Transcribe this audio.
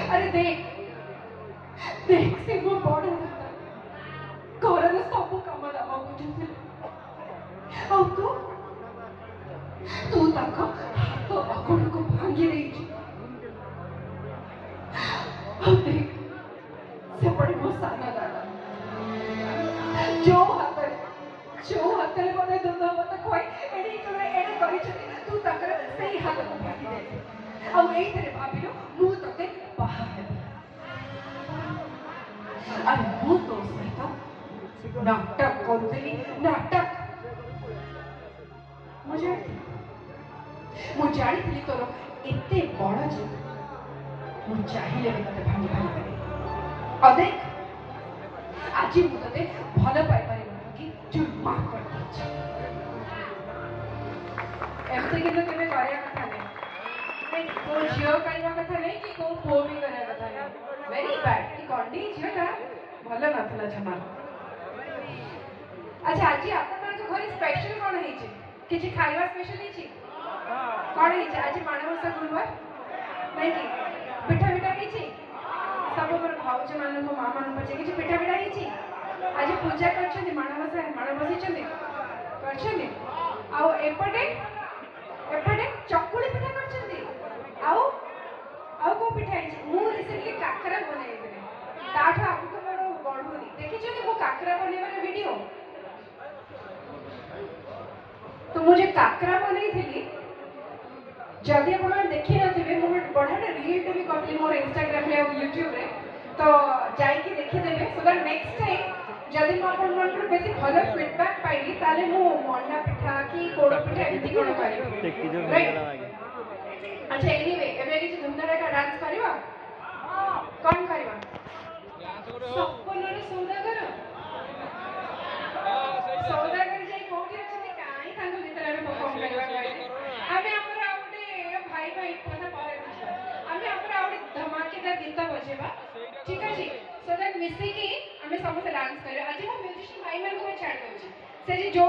अरे देख देख से वो बड़ घर सब कम दाम बुझुल आ तू तक हाथ अगड़ को भांगी देख सेपटे मो सान दादा जो हाथ में मत दुध मत खुआई एड़ी करी तू तकर से हाथ को भांगी दे आ एइथरे भाबिलो मु तते बाहा हेबी अरे मु तो सहित नाटक करुली नाटक मु जानी तोर एते बड़ जे मु चाहिए तते भांगी पारि और देख आज मु तते भल पाई पारि कि चुम्मा कर दे एमते कि केबे करिया कथा नै को झियो करिया कथा नै कि को पो भी करिया कथा नै वेरी बैड कि कंडी झियोटा भल नथला जमा अच्छा आज आपन मन को घरे स्पेशल कोन है छै किछि खाइबा स्पेशल है छै कोन है छै आज मानवसा गुरुवार नै कि पिठा पिठा है छै सब मोर भाउज मान को मां मान पचे किछि पिठा पिठा है छै आज पूजा करछन मानवसा मानवसी छन करछन आ एपटे चकुली पिठा करछन आ को पिठा है छै मु रिसेंटली काकरा बनाई देले ताठ आपको मोर बढुनी देखि छन मु काकरा बनेबार वीडियो तो मुझे काकरा बनई थी जदि आप देखी नथिबे मु बढ़ाटा रील भी करथि मोर इंस्टाग्राम रे और यूट्यूब रे तो जाई कि देखि देबे सो दैट नेक्स्ट टाइम जदि म आपन मन बेसी भलो फीडबैक पाइली ताले मु मंडा पिठा की पोड़ पिठा एति कोन करी अच्छा एनीवे एबे कि धुमधाम का डांस करबा कोन करबा सपन रे सौदागर सौदागर जाई कोठी अछि काई तांको भितर रे परफॉर्म करबा आमे हमरा ओटे भाई भाई কথা পরে আমি আমরা ওटे धमाकेदार गीत बजेबा ठीक अछि सो दैट मिसी की हमें समस्त डांस करे आज हम म्यूजिशियन भाई मन को छाड़ दउछी से जो